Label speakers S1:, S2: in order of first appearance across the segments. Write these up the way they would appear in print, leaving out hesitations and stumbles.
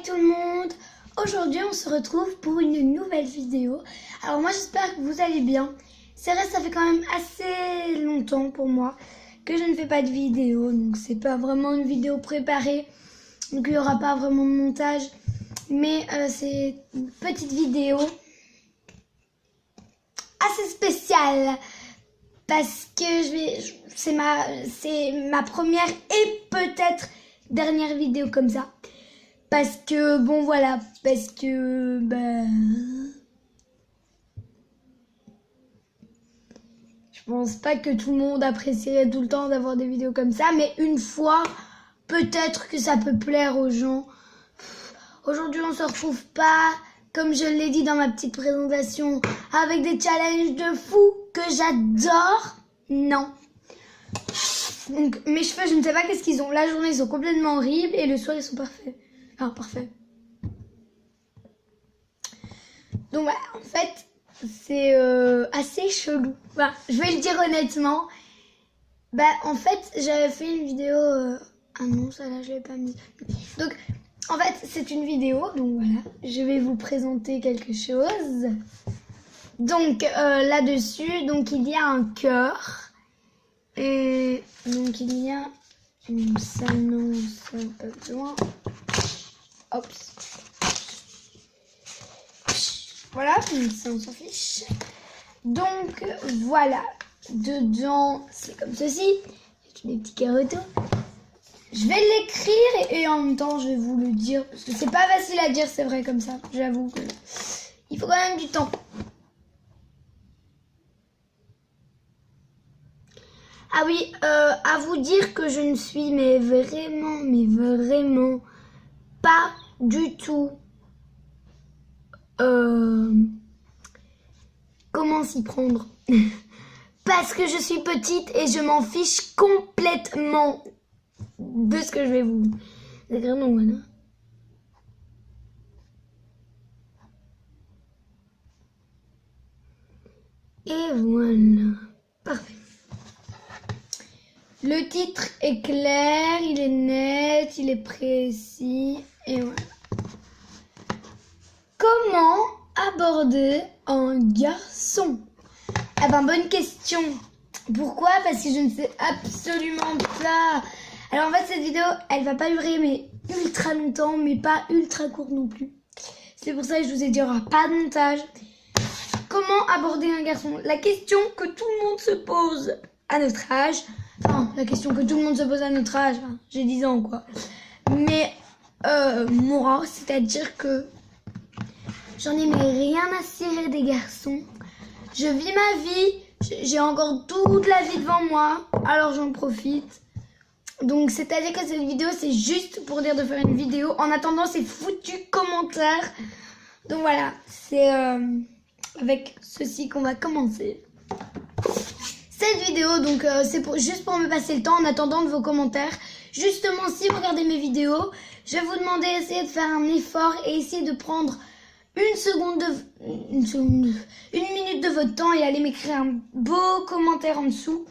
S1: Hey tout le monde! Aujourd'hui on se retrouve pour une nouvelle vidéo. Alors moi j'espère que vous allez bien. C'est vrai, ça fait quand même assez longtemps pour moi que je ne fais pas de vidéo. Donc c'est pas vraiment une vidéo préparée. Donc il n'y aura pas vraiment de montage. Mais c'est une petite vidéo assez spéciale. Parce que c'est ma première et peut-être dernière vidéo comme ça. Parce que, bon voilà, parce que, je pense pas que tout le monde apprécierait tout le temps d'avoir des vidéos comme ça, mais une fois, peut-être que ça peut plaire aux gens. Aujourd'hui, on se retrouve pas, comme je l'ai dit dans ma petite présentation, avec des challenges de fou que j'adore. Non. Donc, mes cheveux, je ne sais pas qu'est-ce qu'ils ont. La journée, ils sont complètement horribles et le soir, ils sont parfaits. Ah, parfait. Donc voilà, en fait, c'est assez chelou. Enfin, je vais le dire honnêtement. En fait, j'avais fait une vidéo... Ah non, ça là, je l'ai pas mis. Donc, en fait, c'est une vidéo. Donc voilà, je vais vous présenter quelque chose. Donc, là-dessus, donc il y a un cœur. Et donc, il y a... Ça, non, ça n'a pas besoin. Hop. Voilà, ça on s'en fiche. Donc voilà, dedans c'est comme ceci. Il y a des petits carottons. Je vais l'écrire et en même temps je vais vous le dire. Parce que c'est pas facile à dire, c'est vrai comme ça. J'avoue que il faut quand même du temps. Ah oui, à vous dire que je ne suis mais vraiment pas du tout comment s'y prendre. Parce que je suis petite et je m'en fiche complètement de ce que je vais vous écrire. Donc voilà. Et voilà. Parfait. Le titre est clair, il est net, il est précis. Et voilà. Comment aborder un garçon? Ah ben, bonne question. Pourquoi? Parce que je ne sais absolument pas. Alors en fait, cette vidéo, elle va pas durer mais ultra longtemps, mais pas ultra courte non plus. C'est pour ça que je vous ai dit, il n'y aura pas de montage. Comment aborder un garçon? La question que tout le monde se pose à notre âge. Enfin, la question que tout le monde se pose à notre âge. Enfin, j'ai 10 ans, quoi. Mais, moi, c'est-à-dire que j'en ai mais rien à cirer des garçons. Je vis ma vie, j'ai encore toute la vie devant moi, alors j'en profite. Donc c'est-à-dire que cette vidéo, c'est juste pour dire de faire une vidéo. En attendant, c'est foutu commentaire. Donc voilà, c'est avec ceci qu'on va commencer. Cette vidéo, donc c'est juste pour me passer le temps en attendant de vos commentaires. Justement, si vous regardez mes vidéos, je vais vous demander d'essayer de faire un effort et essayer de prendre une minute de votre temps et aller m'écrire un beau commentaire en dessous.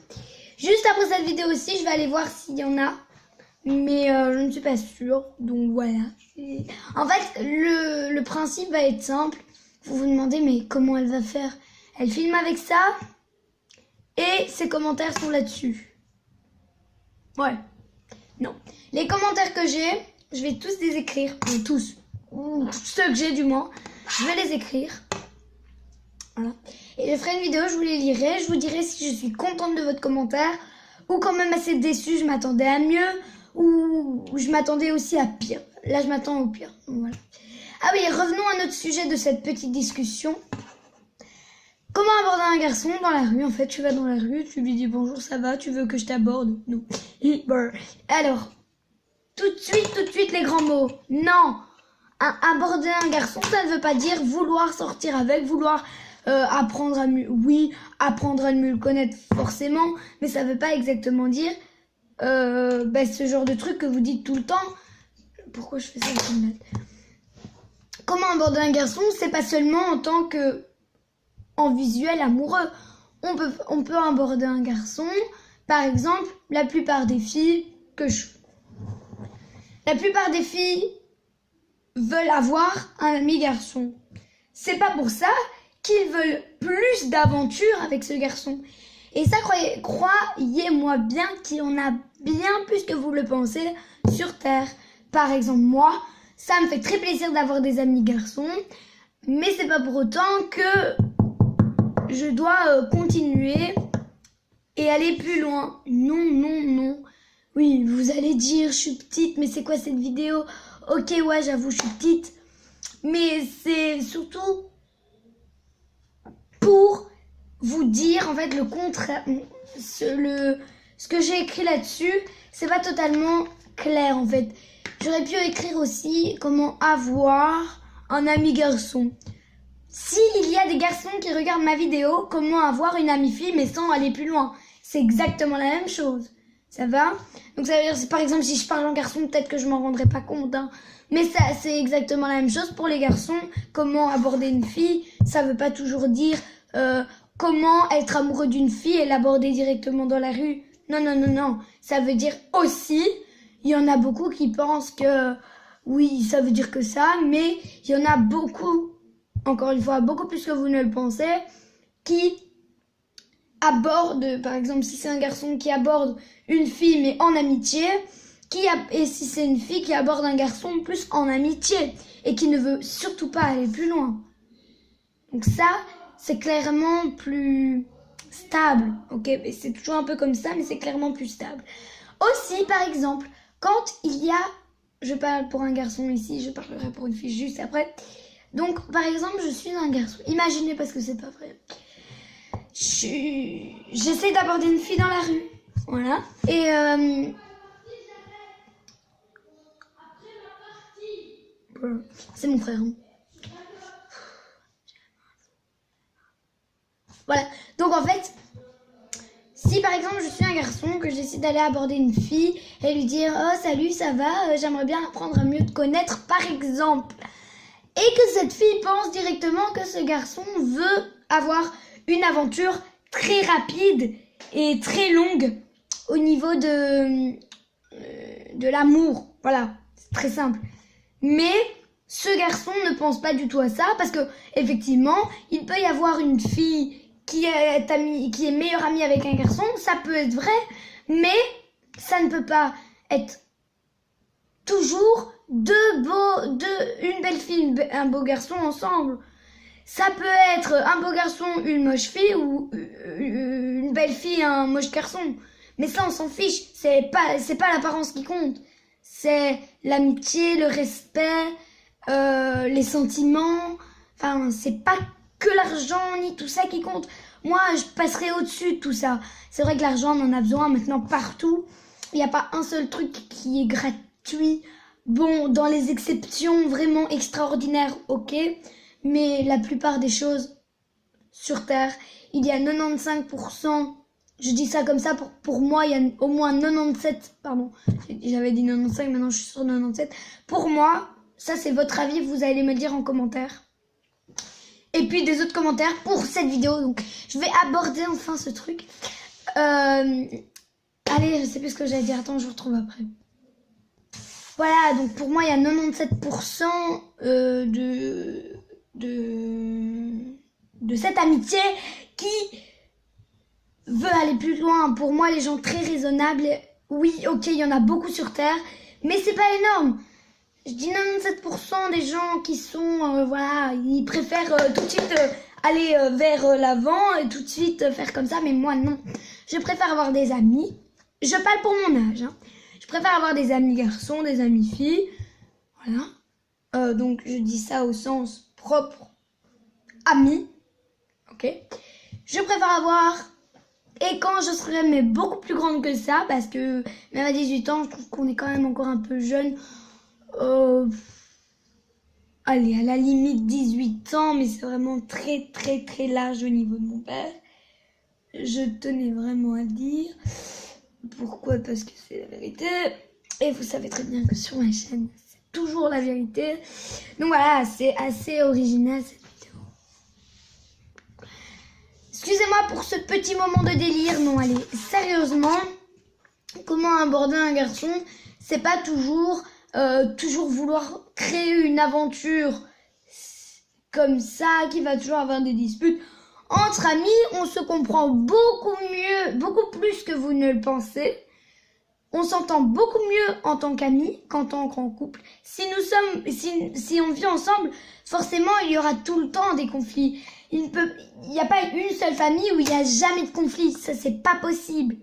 S1: Juste après cette vidéo aussi, je vais aller voir s'il y en a. Mais je ne suis pas sûre. Donc voilà. En fait, le principe va être simple. Vous vous demandez, mais comment elle va faire? Elle filme avec ça. Et ses commentaires sont là-dessus. Ouais. Non. Les commentaires que j'ai, je vais tous les écrire. Tous. Ou ceux que j'ai du moins. Je vais les écrire. Voilà. Et je ferai une vidéo, je vous les lirai. Je vous dirai si je suis contente de votre commentaire. Ou quand même assez déçue, je m'attendais à mieux. Ou je m'attendais aussi à pire. Là, je m'attends au pire. Donc, voilà. Ah oui, revenons à notre sujet de cette petite discussion. Comment aborder un garçon dans la rue? En fait, tu vas dans la rue, tu lui dis bonjour, ça va, tu veux que je t'aborde? Non. Alors, tout de suite, les grands mots. Non. Aborder un garçon, ça ne veut pas dire vouloir sortir avec, vouloir apprendre à mieux... Oui, apprendre à mieux le connaître forcément, mais ça ne veut pas exactement dire ce genre de truc que vous dites tout le temps. Pourquoi je fais ça comme là? Comment aborder un garçon? C'est pas seulement en tant que... en visuel amoureux. On peut aborder un garçon, par exemple, la plupart des filles veulent avoir un ami garçon. C'est pas pour ça qu'ils veulent plus d'aventure avec ce garçon. Et ça, croyez-moi bien qu'il y en a bien plus que vous le pensez sur Terre. Par exemple, moi, ça me fait très plaisir d'avoir des amis garçons, mais c'est pas pour autant que je dois continuer et aller plus loin. Non, non, non. Oui, vous allez dire, je suis petite, mais c'est quoi cette vidéo? Ok, ouais, j'avoue, je suis petite. Mais c'est surtout pour vous dire, en fait, le contraire. Ce que j'ai écrit là-dessus, c'est pas totalement clair, en fait. J'aurais pu écrire aussi comment avoir un ami garçon. S'il y a des garçons qui regardent ma vidéo, comment avoir une amie fille, mais sans aller plus loin. C'est exactement la même chose. Ça va? Donc ça veut dire, par exemple, si je parle en garçon, peut-être que je m'en rendrai pas compte, hein. Mais ça, c'est exactement la même chose pour les garçons. Comment aborder une fille, ça veut pas toujours dire comment être amoureux d'une fille et l'aborder directement dans la rue. Non, non, non, non. Ça veut dire aussi, il y en a beaucoup qui pensent que oui, ça veut dire que ça, mais il y en a beaucoup, encore une fois, beaucoup plus que vous ne le pensez, qui aborde, par exemple, si c'est un garçon qui aborde une fille mais en amitié, et si c'est une fille qui aborde un garçon plus en amitié et qui ne veut surtout pas aller plus loin. Donc ça, c'est clairement plus stable, ok? Et c'est toujours un peu comme ça, mais c'est clairement plus stable. Aussi, par exemple, quand il y a, je parle pour un garçon ici, je parlerai pour une fille juste après. Donc, par exemple, je suis un garçon. Imaginez, parce que c'est pas vrai. J'essaie d'aborder une fille dans la rue, voilà. Et c'est mon frère. Hein. Voilà. Donc en fait, si par exemple je suis un garçon, que j'essaie d'aller aborder une fille et lui dire oh salut, ça va, j'aimerais bien apprendre à mieux te connaître par exemple, et que cette fille pense directement que ce garçon veut avoir une aventure très rapide et très longue au niveau de l'amour. Voilà, c'est très simple. Mais ce garçon ne pense pas du tout à ça parce que effectivement, il peut y avoir une fille qui est meilleure amie avec un garçon, ça peut être vrai, mais ça ne peut pas être toujours une belle fille, un beau garçon ensemble. Ça peut être un beau garçon, une moche fille, ou une belle fille, un moche garçon. Mais ça, on s'en fiche. C'est pas l'apparence qui compte. C'est l'amitié, le respect, les sentiments. Enfin, c'est pas que l'argent ni tout ça qui compte. Moi, je passerai au-dessus de tout ça. C'est vrai que l'argent, on en a besoin maintenant partout. Il n'y a pas un seul truc qui est gratuit. Bon, dans les exceptions vraiment extraordinaires, ok. Mais la plupart des choses sur Terre, il y a 95%, je dis ça comme ça, pour moi, il y a au moins 97, pardon, j'avais dit 95, maintenant je suis sur 97. Pour moi, ça c'est votre avis, vous allez me le dire en commentaire. Et puis des autres commentaires pour cette vidéo, donc je vais aborder enfin ce truc. Allez, je sais plus ce que j'allais dire, attends, je vous retrouve après. Voilà, donc pour moi, il y a 97% de cette amitié qui veut aller plus loin. Pour moi, les gens très raisonnables, oui, ok, il y en a beaucoup sur Terre, mais c'est pas énorme. Je dis 97% des gens qui sont, voilà, ils préfèrent tout de suite aller vers l'avant et tout de suite faire comme ça, mais moi non. Je préfère avoir des amis. Je parle pour mon âge, hein. Je préfère avoir des amis garçons, des amis filles, voilà. Donc je dis ça au sens propre, amis, ok. Je préfère avoir, et quand je serai mais beaucoup plus grande que ça, parce que même à 18 ans, je trouve qu'on est quand même encore un peu jeune. Allez, à la limite 18 ans, mais c'est vraiment très très très large au niveau de mon père. Je tenais vraiment à le dire. Pourquoi? Parce que c'est la vérité. Et vous savez très bien que sur ma chaîne, c'est toujours la vérité. Donc voilà, c'est assez original cette vidéo. Excusez-moi pour ce petit moment de délire. Non, allez, sérieusement, comment aborder un garçon? C'est pas toujours toujours vouloir créer une aventure comme ça, qui va toujours avoir des disputes. Entre amis, on se comprend beaucoup mieux, beaucoup plus que vous ne le pensez. On s'entend beaucoup mieux en tant qu'amis qu'en tant qu'en couple. Si on vit ensemble, forcément, il y aura tout le temps des conflits. Il n'y a pas une seule famille où il n'y a jamais de conflit. Ça, c'est pas possible.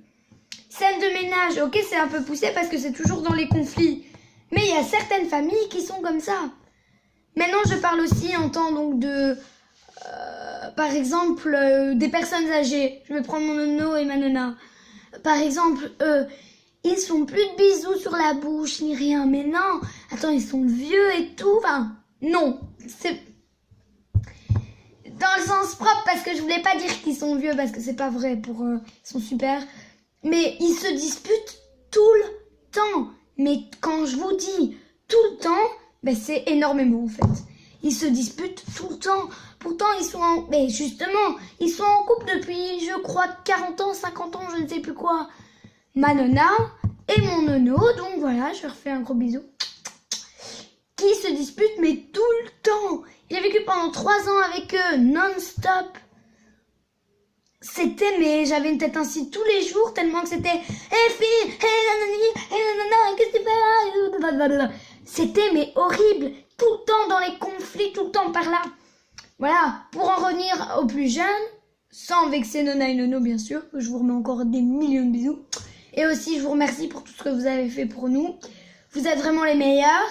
S1: Scène de ménage, ok, c'est un peu poussé parce que c'est toujours dans les conflits. Mais il y a certaines familles qui sont comme ça. Maintenant, je parle aussi en temps donc de... par exemple, des personnes âgées. Je vais prendre mon nono et ma nonna. Par exemple, ils font plus de bisous sur la bouche ni rien. Mais non, attends, ils sont vieux et tout. Enfin, non, c'est dans le sens propre parce que je voulais pas dire qu'ils sont vieux parce que c'est pas vrai. Ils sont super. Mais ils se disputent tout le temps. Mais quand je vous dis tout le temps, ben c'est énormément en fait. Ils se disputent tout le temps. Pourtant, mais justement, ils sont en couple depuis, je crois, 40 ans, 50 ans, je ne sais plus quoi. Ma nonna et mon nono, donc voilà, je leur fais un gros bisou. Qui se disputent, mais tout le temps. Il a vécu pendant 3 ans avec eux, non-stop. Mais j'avais une tête ainsi tous les jours, tellement que c'était hey fille, hey nanani, hey nanana, qu'est-ce que tu fais? C'était mais horrible, tout le temps dans les conflits, tout le temps par là. Voilà, pour en revenir aux plus jeunes, sans vexer Nona et Nono bien sûr, je vous remets encore des millions de bisous. Et aussi je vous remercie pour tout ce que vous avez fait pour nous. Vous êtes vraiment les meilleurs.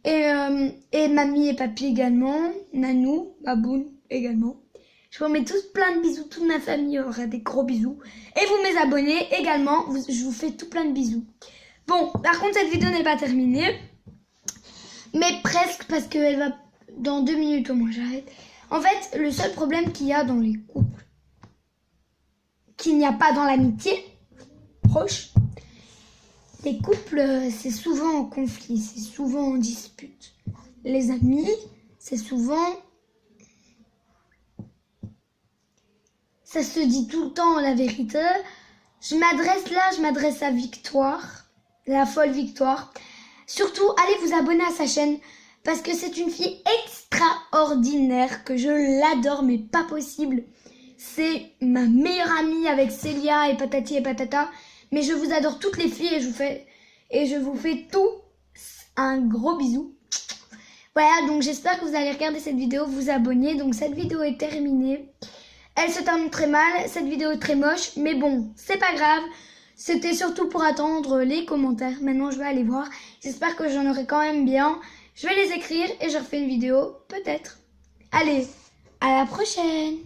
S1: Et mamie et papy également, Nanou, Baboun également. Je vous remets tous plein de bisous, toute ma famille aura des gros bisous. Et vous mes abonnés également, je vous fais tout plein de bisous. Bon, par contre cette vidéo n'est pas terminée. Mais presque parce qu'elle va dans 2 minutes au moins, j'arrête. En fait, le seul problème qu'il y a dans les couples, qu'il n'y a pas dans l'amitié proche, les couples, c'est souvent en conflit, c'est souvent en dispute. Les amis, c'est souvent... Ça se dit tout le temps la vérité. Je m'adresse à Victoire, la folle Victoire. Surtout, allez vous abonner à sa chaîne parce que c'est une fille extraordinaire, que je l'adore, mais pas possible. C'est ma meilleure amie avec Célia et Patati et Patata. Mais je vous adore toutes les filles et je vous fais tous un gros bisou. Voilà, donc j'espère que vous allez regarder cette vidéo, vous abonner. Donc cette vidéo est terminée. Elle se termine très mal, cette vidéo est très moche, mais bon, c'est pas grave. C'était surtout pour attendre les commentaires. Maintenant, je vais aller voir. J'espère que j'en aurai quand même bien. Je vais les écrire et je refais une vidéo, peut-être. Allez, à la prochaine!